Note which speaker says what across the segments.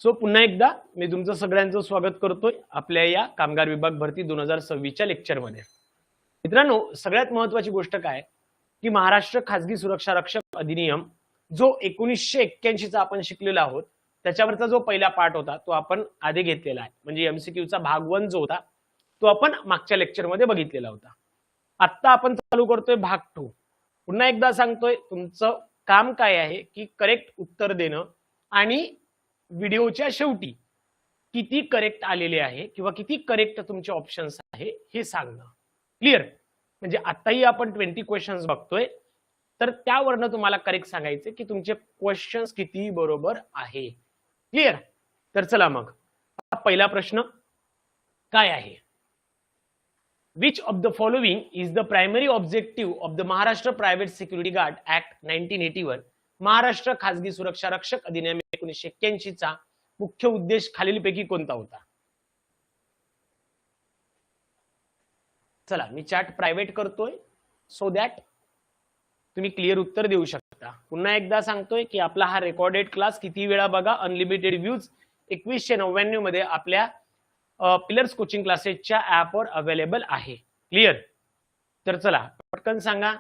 Speaker 1: So पुन्हा एकदा मी तुमचं सगळ्यांचं स्वागत करतोय आपल्या या कामगार विभाग भरती 2026च्या लेक्चरमध्ये. मित्रांनो, सगळ्यात महत्त्वाची गोष्ट काय की महाराष्ट्र खासगी सुरक्षा रक्षक अधिनियम जो 1981 चा आपण शिकलेलो आहोत, त्याच्यावरचा जो पहिला पार्ट होता तो आपण आधी घेतलेला आहे. म्हणजे एमसीक्यूचा भाग 1 जो होता तो आपण मागच्या लेक्चरमध्ये बघितलेला होता. आता आपण चालू करतोय भाग 2. पुन्हा एकदा सांगतोय, तुमचं काम काय आहे की करेक्ट उत्तर देणं आणि व्हिडिओच्या शेवटी किती करेक्ट आलेले आहे किंवा किती करेक्ट तुमचे ऑप्शन्स आहे हे सांगणं. क्लिअर? म्हणजे आताही आपण 20 क्वेश्चन्स बघतोय, तर त्यावरनं तुम्हाला करेक्ट सांगायचे की तुमचे क्वेश्चन्स किती बरोबर आहे. क्लिअर? तर चला मग पहिला प्रश्न काय आहे? Which of the following is the primary objective of the Maharashtra private security guard act 1981? Maharashtra खासगी सुरक्षा रक्षक अधिनियम 1981 चा मुख्य उद्देश खालीलपैकी कोणता होता? चला मी चॅट प्रायव्हेट करतोय सो दॅट तुम्ही क्लिअर उत्तर देऊ शकता. पुन्हा एकदा सांगतोय की आपला हा रेकॉर्डेड क्लास किती वेळा बघा, अनलिमिटेड व्ह्यूज 2199 मध्ये आपल्या पिलर्स कोचिंग क्लासेसच्या ऍपवर अवेलेबल आहे. क्लिअर? तर चला पटकन सांगा.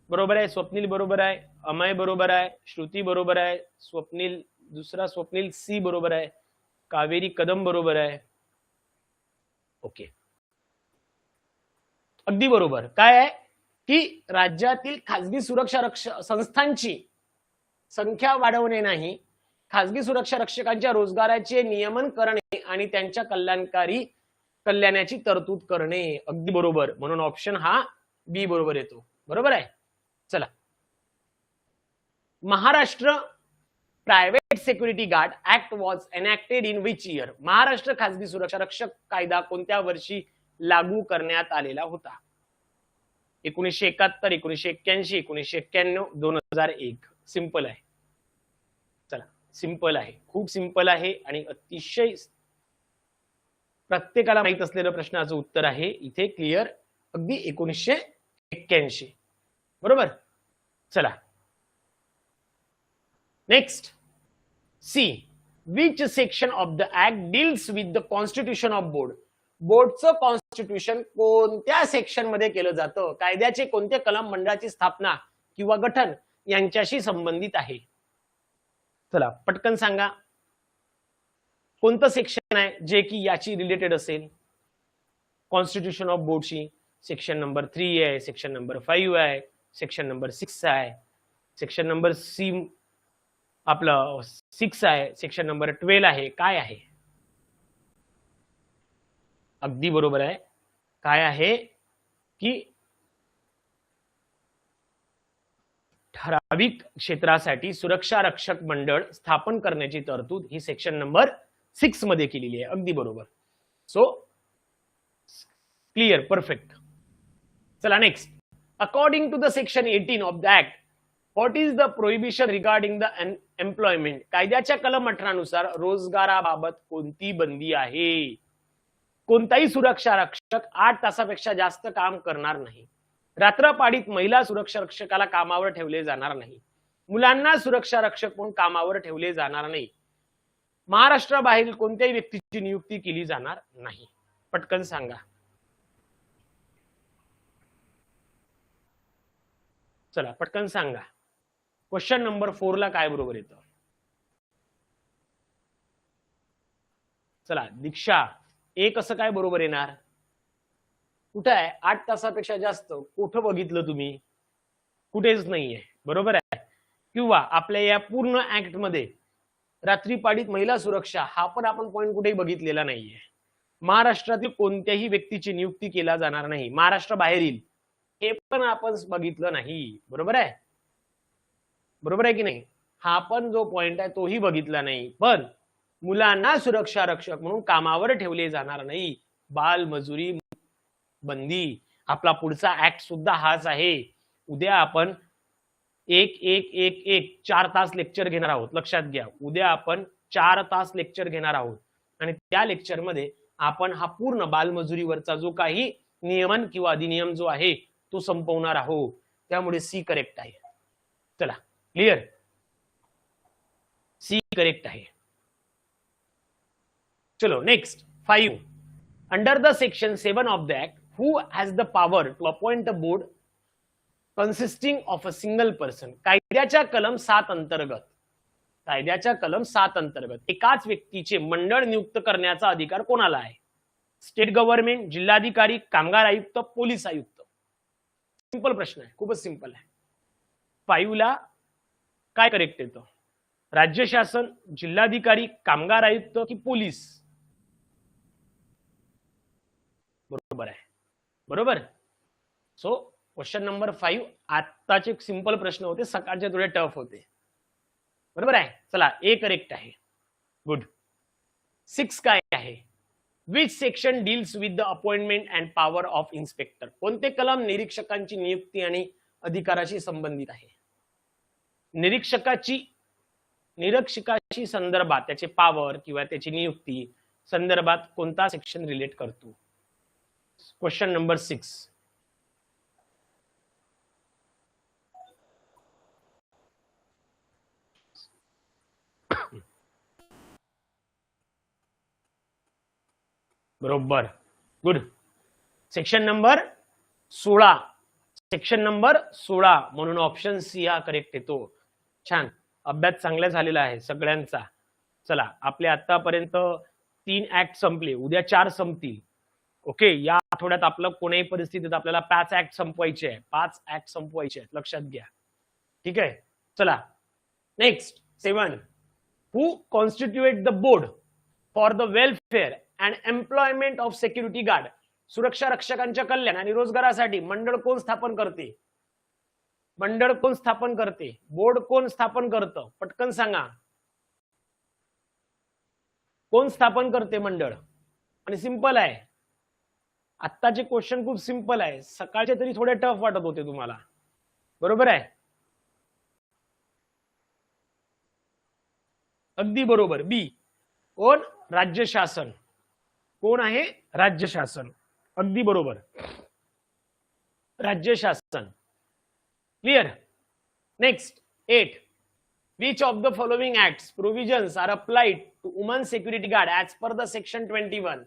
Speaker 1: बरोबर आहे, स्वप्नील बरोबर आहे, अमय बरोबर आहे, श्रुती बरोबर आहे, स्वप्नील दुसरा स्वप्नील सी बरोबर आहे, कावेरी कदम बरोबर आहे. ओके, अगदी बरोबर. काय आहे की राज्यातील खासगी सुरक्षा रक्षक संस्थांची संख्या वाढवणे नाही, खासगी सुरक्षा रक्षकांच्या रोजगाराचे नियमन करणे आणि त्यांच्या कल्याणाची तरतूद करणे. अगदी बरोबर. म्हणून ऑप्शन हा बी बरोबर येतो. बरोबर आहे. चला, Maharashtra private security guard act was enacted in which year? Maharashtra खासगी सुरक्षा रक्षक कायदा कोणत्या वर्षी लागू करण्यात आलेला होता? 1971, 1981, 1991, 2001. सिंपल आहे. चला, सिंपल आहे, खूप सिंपल आहे आणि अतिशय प्रत्येकाला माहित असलेल्या प्रश्नाचं उत्तर आहे इथे. क्लिअर? अगदी 1981. बरोबर. चला next. See, which section of the act deals with the constitution of board? बोर्डचं कॉन्स्टिट्यूशन कोणत्या सेक्शन मध्ये केलं जातं? कायद्याचे कोणते कलम मंडळाची स्थापना किंवा गठन यांच्याशी संबंधित आहे? चला पटकन सांगा, कोणतं सेक्शन आहे जे की याची रिलेटेड असेल कॉन्स्टिट्यूशन ऑफ बोर्डशी? सेक्शन नंबर 3 आहे, सेक्शन नंबर 5 आहे, सेक्शन नंबर 6 आहे, सेक्शन नंबर सी आपलं 6 आहे, सेक्शन नंबर 12 आहे. काय आहे? अगदी बरोबर आहे. काय आहे की ठराविक क्षेत्रासाठी सुरक्षा रक्षक मंडळ स्थापन करण्याची तरतूद ही सेक्शन नंबर 6 मध्ये केलेली आहे. अगदी बरोबर. So clear, perfect. चला next. According to the section 18 of the act, what is the prohibition regarding the employment? कायद्याच्या कलम 18 नुसार रोजगाराबाबत कोणती बंदी आहे? कोणताही सुरक्षा रक्षक 8 तासापेक्षा जास्त काम करणार नाही. रात्रपाळीत महिला सुरक्षा रक्षकाला कामावर ठेवले जाणार नाही. मुलांना सुरक्षा रक्षक म्हणून कामावर ठेवले जाणार नाही. महाराष्ट्राबाहेरील कोणत्याही व्यक्तीची नियुक्ती केली जाणार नाही. पटकन सांगा. चला पटकन सांगा. क्वेश्चन नंबर 4 ला काय बरोबर येतं? चला दीक्षा, एक असं काय बरोबर येणार? कुठं आहे? 8 तासापेक्षा जास्त कुठं बघितलं तुम्ही? कुठेच नाहीये. बरोबर आहे. किंवा आपल्या या पूर्ण ऍक्ट मध्ये रात्रीपाळीत महिला सुरक्षा हा पण आपण पॉइंट कुठेही बघितलेला नाहीये. महाराष्ट्रातील कोणत्याही व्यक्तीची नियुक्ती केला जाणार नाही. महाराष्ट्र बाहेरील हे पण आपण बघितलं नाही. बरोबर आहे. बरोबर आहे की नाही? हा पण जो पॉइंट आहे तोही बघितला नाही. पण मुलांना सुरक्षा रक्षक म्हणून कामावर ठेवले जाणार नाही. बालमजुरी बंदी, आपला पुढचा ऍक्ट सुद्धा हाच आहे. उद्या आपण 4 तास लेक्चर घेणार आहोत. लक्षात घ्या, उद्या आपण 4 तास लेक्चर घेणार आहोत आणि त्या लेक्चर मध्ये आपण हा पूर्ण बालमजुरीवरचा जो काही नियमन किंवा अधिनियम जो आहे तो संपवणार आहोत. त्यामुळे सी करेक्ट आहे. चला क्लिअर? सी करेक्ट आहे. चलो next 5. Under the section 7 of the act, who has the power to appoint a board consisting of a single person. कायद्याच्या कलम 7 अंतर्गत, कायद्याच्या कलम 7 अंतर्गत एकाच व्यक्तीचे मंडळ नियुक्त करण्याचा अधिकार कोणाला आहे? स्टेट गव्हर्नमेंट, जिल्हाधिकारी, कामगार आयुक्त, पोलीस आयुक्त. सिंपल प्रश्न आहे, खूपच सिंपल आहे. 5 ला काय करेक्ट येतं? राज्य शासन, जिल्हाधिकारी, कामगार आयुक्त की पोलीस? बरोबर आहे, बरोबर. सो क्वेश्चन नंबर 5 आताचे सिंपल प्रश्न होते, सकाळचे थोडे टफ होते. बरोबर आहे. चला ए करेक्ट आहे. गुड. 6 काय आहे? Which section deals with the appointment and power of inspector. कोणते कलम निरीक्षकांची नियुक्ती आणि अधिकाराशी संबंधित आहे? निरीक्षकाशी संदर्भात त्याचे पॉवर किंवा त्याची नियुक्ती संदर्भात कोणता सेक्शन रिलेट करतो? Question number 6. बरोबर. Good. Section number 16. Section number 16 म्हणून ऑप्शन सी हा करेक्ट येतो. छान, अभ्यास चांगला झालेला आहे सगळ्यांचा. चला, आपले आतापर्यंत 3 ऍक्ट संपले, उद्या 4 संपतील. ओके, या आठवड्यात आपलं कोणत्याही परिस्थितीत आपल्याला 5 ऍक्ट संपवायचे आहे. 5 ऍक्ट संपवायचे आहेत, लक्षात घ्या. ठीक आहे. चला next 7. Who constitute the board for the welfare and employment of security guard. सुरक्षा रक्षकांच्या कल्याण आणि रोजगारासाठी मंडळ कोण स्थापन करते? मंडळ कोण स्थापन करते? बोर्ड कोण स्थापन करतं? पटकन सांगा. कोण स्थापन करते मंडळ? आणि सिंपल आहे, आत्ताचे क्वेश्चन खूप सिंपल आहे, सकाळचे तरी थोडे टफ वाटत होते तुम्हाला. बरोबर आहे, अगदी बरोबर. बी कोण? राज्य शासन. कोण आहे? राज्य शासन. अगदी बरोबर, राज्य शासन. Clear. Next 8. Which of the following acts provisions are applied to women security guard as per the section 21?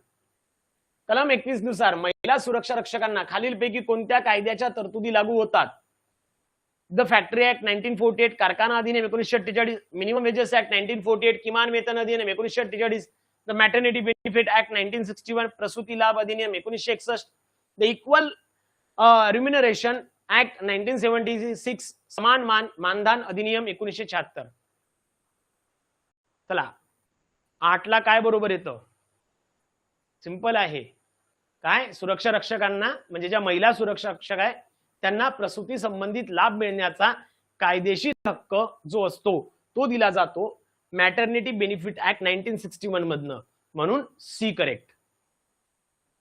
Speaker 1: कलम 21 नुसार महिला सुरक्षा रक्षकांना खालीलपैकी कोणत्या कायद्याच्या तरतुदी लागू होतात? द फॅक्टरी ऍक्ट 1948, कारखाना अधिनियम 1948, मिनिमम वेजेस ऍक्ट 1948, किमान वेतन अधिनियम 1948, द मॅटर्निटी बेनिफिट ऍक्ट 1961, प्रसूती लाभ अधिनियम 1961, द इक्वल रिम्युनरेशन ऍक्ट 1976, समान मानधन अधिनियम 1976. चला, 8 ला काय बरोबर येतं? सिंपल आहे. काय? सुरक्षा रक्षकांना म्हणजे ज्या महिला सुरक्षा रक्षक आहे त्यांना प्रसूती संबंधित लाभ मिळण्याचा कायदेशीर हक्क जो असतो तो दिला जातो मॅटर्निटी बेनिफिट ऍक्ट 1961 मधनं. म्हणून सी करेक्ट.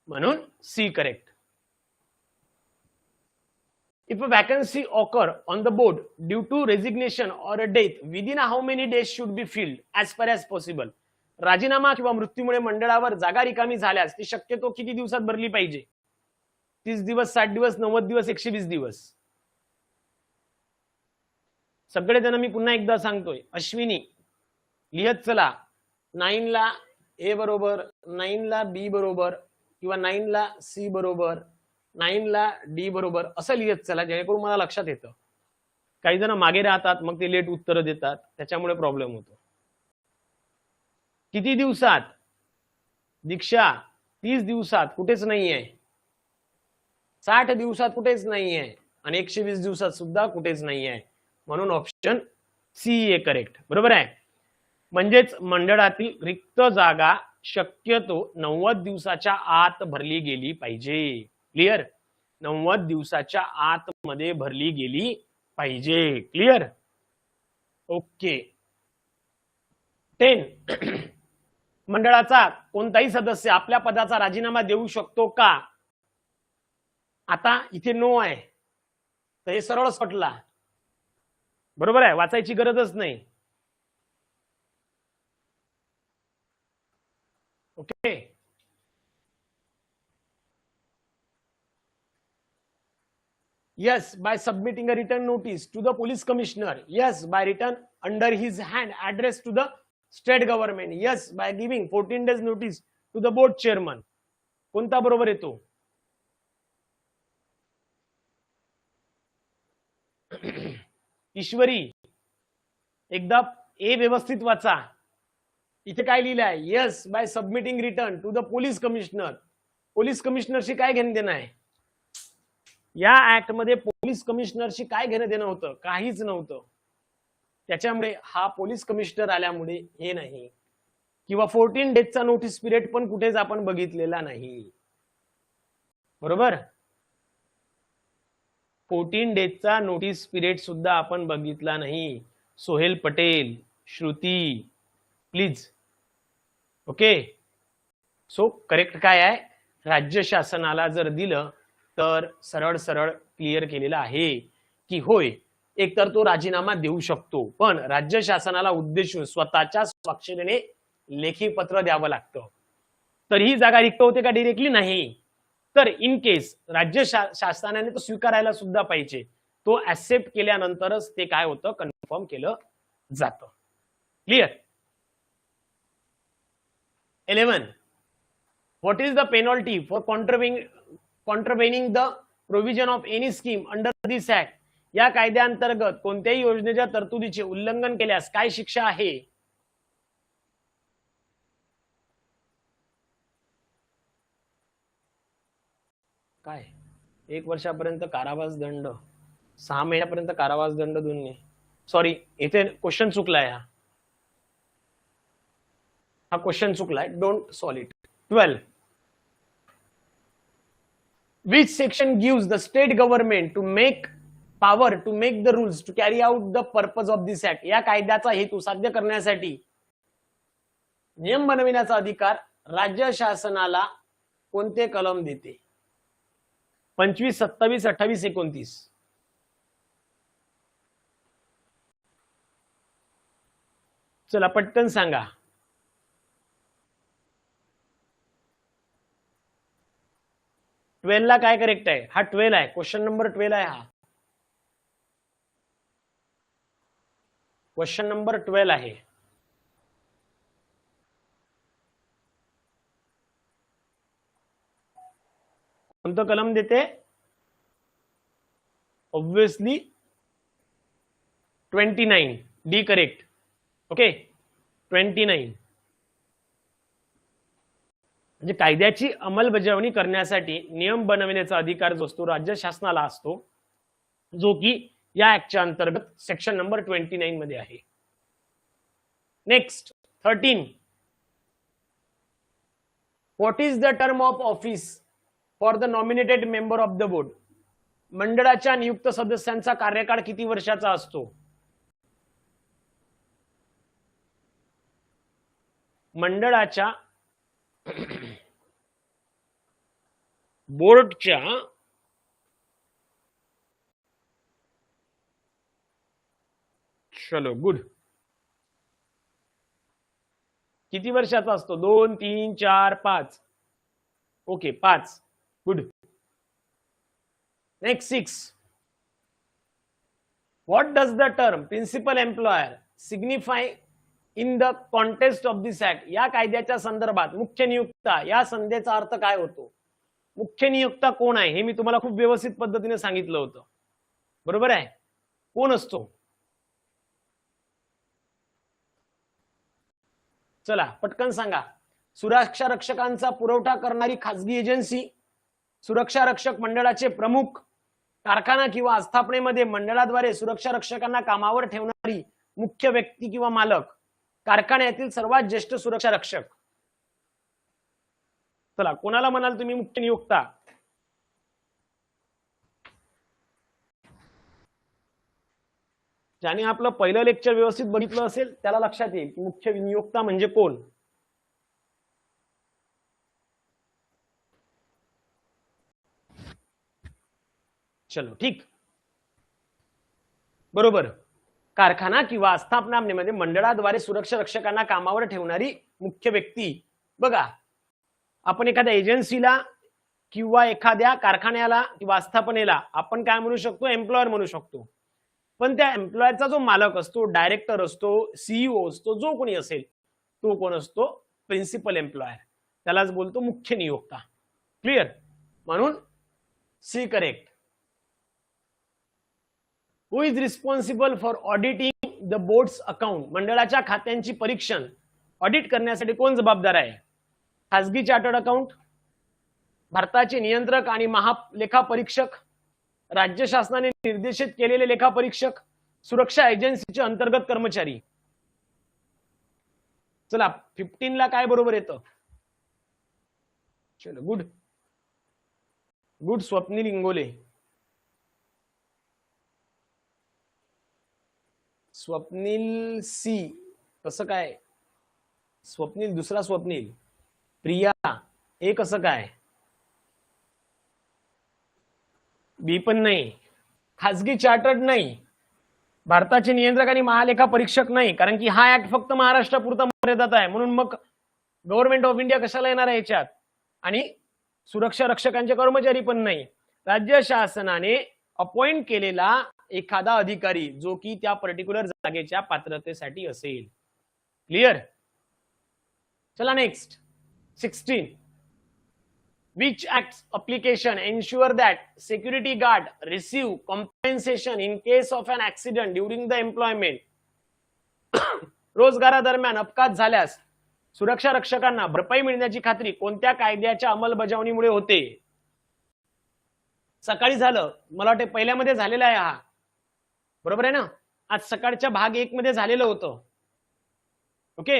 Speaker 1: म्हणून C correct. If a vacancy occur on the board due to resignation or a death, within how many days should be filled as far as possible? राजीनामा किंवा मृत्यूमुळे मंडळावर जागा रिकामी झाल्यास ती शक्यतो किती दिवसात भरली पाहिजे? 30 दिवस, 60 दिवस, 90 दिवस, 120 दिवस? सगळेजण मी पुन्हा एकदा सांगतोय. अश्विनी लिहत चला. 9 ला ए बरोबर, 9 ला बी बरोबर किंवा 9 ला सी बरोबर, 9 ला डी बरोबर असं लिहत चला, जेणेकरून मला लक्षात येतं. काही जण मागे राहतात, मग ते लेट उत्तर देतात, त्याच्यामुळे प्रॉब्लेम होतो. किती दिवसात? दीक्षा 30 दिवसात कुठेच नाहीये, 60 दिवसात कुठेच नाहीये आणि 120 दिवसात सुद्धा कुठेच नाहीये. म्हणून ऑप्शन सी ए करेक्ट. बरोबर आहे. म्हणजेच मंडळातील रिक्त जागा शक्यतो 90 दिवसाच्या आत भरली गेली पाहिजे. क्लियर. 90 दिवसाच्या आत मध्ये भरली गेली पाहिजे. क्लियर. ओके. 10. मंडळाचा कोणताही सदस्य आपल्या पदाचा राजीनामा देऊ शकतो का? आता इथे नो आहे, तर हे सरळ सटला. बरोबर आहे, वाचायची गरजच नाही. Okay. Yes, by submitting a written notice to the police commissioner. Yes, by written under his hand address to the state government. Yes, by giving 14 days notice to the board chairman. कोणता बरोबर येतो? ईश्वरी, एकदा ए व्यवस्थित वाचा. इथे काय लिहिलं आहे? Yes, by submitting return to the police commissioner. Police कमिशनरशी काय घेणं देणं आहे? या ऍक्ट मध्ये पोलीस कमिशनरशी काय घेणं देणं होतं? काहीच नव्हतं. त्याच्यामुळे हा पोलीस कमिशनर आल्यामुळे हे नाही, किंवा 14 days नोटीस पिरियड पण कुठेच आपण बघितलेला नाही. बरोबर, 14 days नोटीस पिरियड सुद्धा आपण बघितला नाही. Sohail Patel, Shruti, please. Okay, so correct काय आहे? राज्य शासनाला जर दिलं तर सरळ सरळ क्लिअर केलेलं आहे की होय, एकतर तो राजीनामा देऊ शकतो, पण राज्य शासनाला उद्देशून स्वतःच्या स्वाक्षरीने लेखी पत्र द्यावं लागतं. तर ही जागा रिक्त होते का? डिरेक्टली नाही. तर इन केस राज्य शासनाने तो स्वीकारायला सुद्धा पाहिजे. तो ऍक्सेप्ट केल्यानंतरच ते काय होतं? कन्फर्म केलं जातं. Clear? 11. What is the penalty for contravening the provision of any scheme under this act? या कायद्याअंतर्गत कोणत्याही योजनेच्या तरतुदीचे उल्लंघन केल्यास काय शिक्षा आहे? काय? 1 वर्षापर्यंत कारावास दंड, 6 महिन्यापर्यंत कारावास दंड दोन्ही. सॉरी, इथे क्वेश्चन चुकलाय. हा क्वेश्चन चुकलाय. Don't solve it. 12. Which section gives the state government to make power to make the rules to carry out the purpose of this act? या कायद्याचा हेतू साध्य करण्यासाठी नियम बनविण्याचा अधिकार राज्य शासनाला कोणते कलम देते? 25, 27, 28, 29. चला पटकन सांगा. ला काय करेक्ट आहे? हा 12 आहे. क्वेश्चन नंबर 12 आहे. हा क्वेश्चन नंबर 12 आहे. कोणतं कलम देते? ऑब्वियसली 29. D correct. ओके, 29. म्हणजे कायद्याची अंमलबजावणी करण्यासाठी नियम बनवण्याचा अधिकार जो असतो राज्य शासनाला असतो, जो की या ऍक्टच्या अंतर्गत सेक्शन नंबर 29 मध्ये आहे. Next 13. What is the term of office for the nominated member of the board? मंडळाच्या नियुक्त सदस्यांचा कार्यकाळ किती वर्षाचा असतो? मंडळाच्या बोर्डच्या चलो गुड किती वर्षाचा असतो? 2, 3, 4, 5. Okay, 5. Good. Next 6. What does the term principal employer signify in the context of this act? या कायद्याच्या संदर्भात मुख्य नियुक्ता या संधीचा अर्थ काय होतो? मुख्य नियुक्ता कोण आहे हे मी तुम्हाला खूप व्यवस्थित पद्धतीने सांगितलं होतं. बरोबर आहे? कोण असतो? चला पटकन सांगा. सुरक्षा रक्षकांचा पुरवठा करणारी खासगी एजन्सी, सुरक्षा रक्षक मंडळाचे प्रमुख, कारखाना किंवा आस्थापनेमध्ये मंडळाद्वारे सुरक्षा रक्षकांना कामावर ठेवणारी मुख्य व्यक्ती किंवा मालक, कारखान्यातील सर्वात ज्येष्ठ सुरक्षा रक्षक. चला कोणाला म्हणाल तुम्ही मुख्य नियुक्ता? ज्याने आपलं पहिलं लेक्चर व्यवस्थित बघितलं असेल त्याला लक्षात येईल की मुख्य नियुक्ता म्हणजे कोण. चलो ठीक, बरोबर. कारखाना किंवा आस्थापनामध्ये मंडळाद्वारे सुरक्षा रक्षकांना कामावर ठेवणारी मुख्य व्यक्ती. बघा, आपण एखाद्या एजन्सीला किंवा एखाद्या कारखान्याला किंवा आस्थापनेला आपण काय म्हणू शकतो? एम्प्लॉयर म्हणू शकतो. पण त्या एम्प्लॉयरचा जो मालक असतो, डायरेक्टर असतो, सीईओ असतो, जो कोणी असेल, तो कोण असतो? प्रिन्सिपल एम्प्लॉयर, त्यालाच बोलतो मुख्य नियोक्ता. क्लिअर? म्हणून C correct. Who is responsible for auditing the board's account? मंडळाच्या खात्यांची परीक्षण ऑडिट करण्यासाठी कोण जबाबदार आहे? खासगी चार्टर्ड अकाउंट, भारताचे नियंत्रक आणि महालेखापरीक्षक, राज्य शासनाने निर्देशित केलेले लेखापरीक्षक, सुरक्षा एजन्सीचे अंतर्गत कर्मचारी. चला 15 ला काय बरोबर येतं? चलो good good. Swapnil Ingole. Swapnil C. कसं काय? स्वप्नील दुसरा स्वप्नील. प्रिया हे कसं काय? बी पण नाही. खासगी चार्टर्ड नाही. भारताचे नियंत्रक आणि महालेखा परीक्षक नाही, कारण की हा ऍक्ट फक्त महाराष्ट्रापुरता मर्यादित आहे. म्हणून मग गव्हर्नमेंट ऑफ इंडिया कशाला येणार आहे याच्यात? आणि सुरक्षा रक्षकांचे कर्मचारी पण नाही. राज्य शासनाने अपॉइंट केलेला एखादा अधिकारी जो की त्या पर्टिक्युलर जागेच्या पात्रतेसाठी असेल. क्लिअर? चला next 16. Which acts application ensure that security guard receive compensation in case of an accident during the employment? रोजगारादरम्यान अपघात झाल्यास सुरक्षा रक्षकांना भरपाई मिळण्याची खात्री कोणत्या कायद्याच्या अंमलबजावणीमुळे होते? सकाळी झालं, मला वाटते पहिल्यामध्ये झालेला आहे हा, बरोबर आहे ना? आज सकाळच्या भाग 1 मध्ये झालेलं होतं. ओके,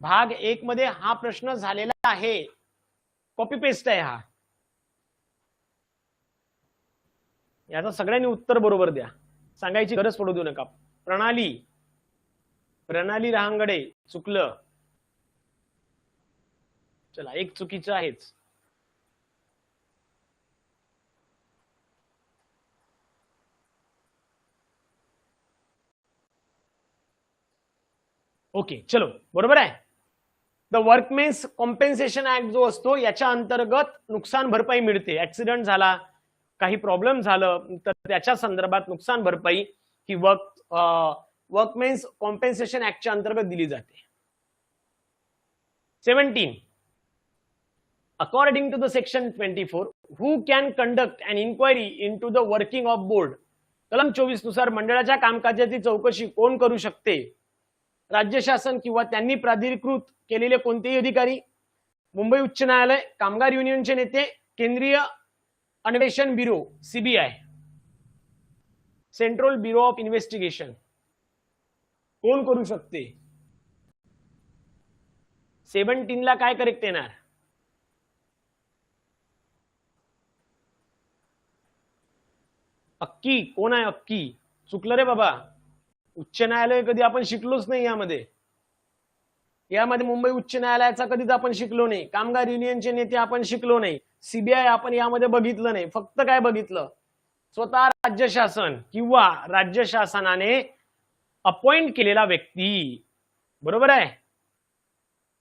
Speaker 1: भाग 1 मध्ये हा प्रश्न झालेला आहे. कॉपी पेस्ट आहे हा. याचं सगळ्यांनी उत्तर बरोबर द्या, सांगायची गरज पडू देऊ नका. प्रणाली रहांगडे चुकलं. चला एक चुकीचं आहेच. ओके चलो बरोबर आहे. द वर्कमेन्स कॉम्पेन्सेशन ऍक्ट जो असतो याच्या अंतर्गत नुकसान भरपाई मिळते. ऍक्सिडेंट झाला, काही प्रॉब्लेम झालं तर त्याच्या संदर्भात नुकसान भरपाई ही वर्कमेन्स कॉम्पेन्सेशन ऍक्टच्या अंतर्गत दिली जाते. 17. According to the section 24, who can conduct an inquiry into the working of board? कलम 24 नुसार मंडळाच्या कामकाजाची चौकशी कोण करू शकते? राज्य शासन किंवा त्यांनी प्राधिकृत केलेले कोणतेही अधिकारी, मुंबई उच्च न्यायालय, कामगार युनियनचे नेते, केंद्रीय अन्वेषण bureau CBI, central bureau of investigation. कोण करू शकते? 17 ला काय करेक्ट येणार? अक्की. कोण आहे अक्की? चुकलं रे बाबा. उच्च न्यायालय कधी आपण शिकलोच नाही यामध्ये मुंबई उच्च न्यायालयाचा कधीच आपण शिकलो नाही. कामगार युनियनचे नेते आपण शिकलो नाही. सीबीआय आपण यामध्ये बघितलं नाही. फक्त काय बघितलं? स्वतः राज्य शासन किंवा राज्य शासनाने अपॉइंट केलेला व्यक्ती. बरोबर आहे.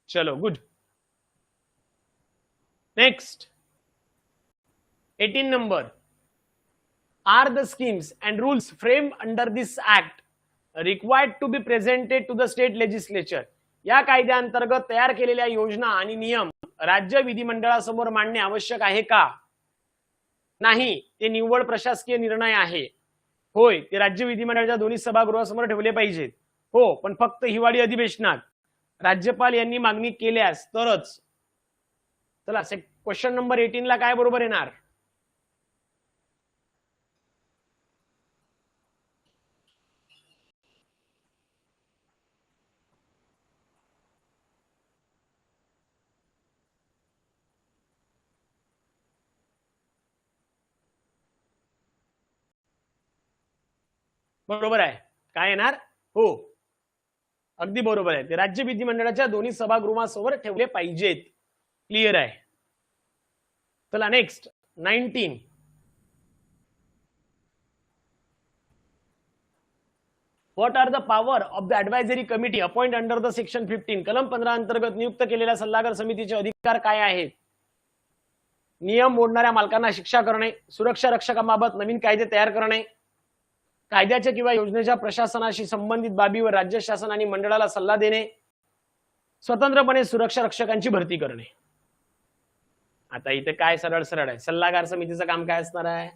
Speaker 1: चलो good. Next 18 number. Are the schemes and rules framed under this act required to be presented to the state legislature? या कायद्याअंतर्गत तयार केलेल्या योजना आणि नियम राज्य विधिमंडळासमोर मांडणे आवश्यक आहे का? नाही, ते निव्वळ प्रशासकीय निर्णय आहे. होय, ते राज्य विधिमंडळाच्या दोन्ही सभागृहासमोर ठेवले पाहिजेत. हो, पण फक्त हिवाळी अधिवेशनात राज्यपाल यांनी मागणी केल्यास तरच. चला क्वेश्चन नंबर 18 ला काय बरोबर येणार? बरोबर आहे. काय येणार? हो अगदी बरोबर आहे. ते राज्य विधिमंडळाच्या दोन्ही सभागृहासमोर ठेवले पाहिजेत. क्लिअर आहे. चला next 19. What are the power of the advisory committee appoint under the section 15? कलम 15 अंतर्गत नियुक्त केलेल्या सल्लागार समितीचे अधिकार काय आहेत? नियम मोडणाऱ्या मालकांना शिक्षा करणे, सुरक्षा रक्षकांबाबत नवीन कायदे तयार करणे, कायद्याच्या किंवा योजनेच्या प्रशासनाशी संबंधित बाबीवर राज्य शासन आणि मंडळाला सल्ला देणे, स्वतंत्रपणे सुरक्षा रक्षकांची भरती करणे. आता इथे काय सरळ सरळ आहे, सल्लागार समितीचं काम काय असणार आहे,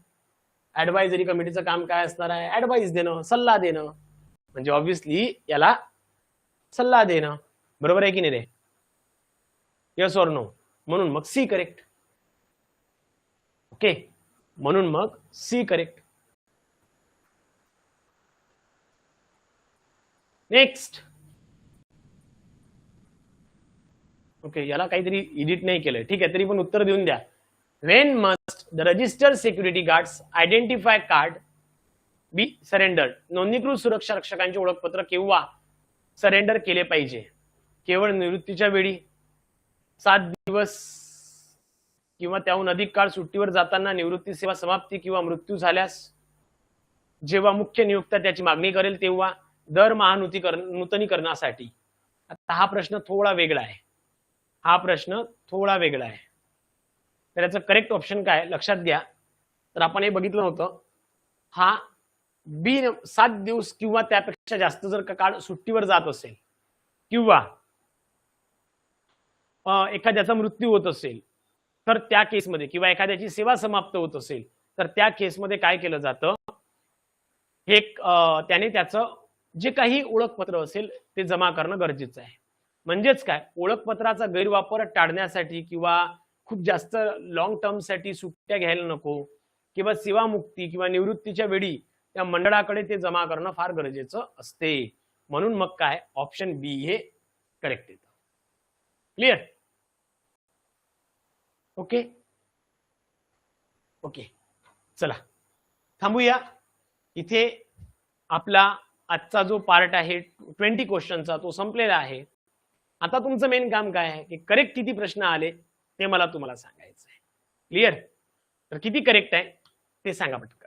Speaker 1: ऍडवायझरी कमिटीचं काम काय असणार आहे, ऍडवाइस देणं, सल्ला देणं, म्हणजे ऑब्व्हियसली याला सल्ला देणं. बरोबर आहे की नाही रे? Yes or no? म्हणून मग सी करेक्ट. ओके, म्हणून मग सी करेक्ट. नेक्स्ट. ओके, याला काहीतरी एडिट नाही केलंय, ठीक आहे, तरी पण उत्तर देऊन द्या. When must the registered security guards identify card be surrendered? नोंदणीकृत सुरक्षा रक्षकांचे ओळखपत्र केव्हा सरेंडर केले पाहिजे? केवळ निवृत्तीच्या वेळी, 7 दिवस किंवा त्याहून अधिक काळ सुट्टीवर जाताना, निवृत्ती सेवा समाप्ती किंवा मृत्यू झाल्यास, जेव्हा मुख्य नियुक्त त्याची मागणी करेल तेव्हा, दरमहा नूतनीकरणासाठी. आता हा प्रश्न थोडा वेगळा आहे, हा प्रश्न थोडा वेगळा आहे. तर याचं करेक्ट ऑप्शन काय लक्षात घ्या. तर आपण हे बघितलं होतं, हा बी 7 दिवस किंवा त्यापेक्षा जास्त जर का काळ सुट्टीवर जात असेल किंवा एखाद्याचा मृत्यू होत असेल तर त्या केसमध्ये, किंवा एखाद्याची सेवा समाप्त होत असेल तर त्या केसमध्ये काय केलं जातं, हे त्याने त्याचं जे काही ओळखपत्र असेल ते जमा करणं गरजेचं आहे. म्हणजेच काय, ओळखपत्राचा गैरवापर टाळण्यासाठी किंवा खूप जास्त लॉंग टर्म साठी सुट्ट्या घ्यायला नको, किंवा सेवामुक्ती किंवा निवृत्तीच्या वेळी त्या मंडळाकडे ते जमा करणं फार गरजेचं असते. म्हणून मग काय, ऑप्शन बी हे करेक्ट येतं. क्लिअर? ओके ओके, चला थांबूया इथे. आपला आजचा जो पार्ट आहे 20 क्वेश्चनचा तो संपलेला आहे. आता तुमचं मेन काम काय आहे की करेक्ट किती प्रश्न आले ते मला तुम्हाला सांगायचं आहे. क्लिअर? तर किती करेक्ट आहे ते सांगा पटकन.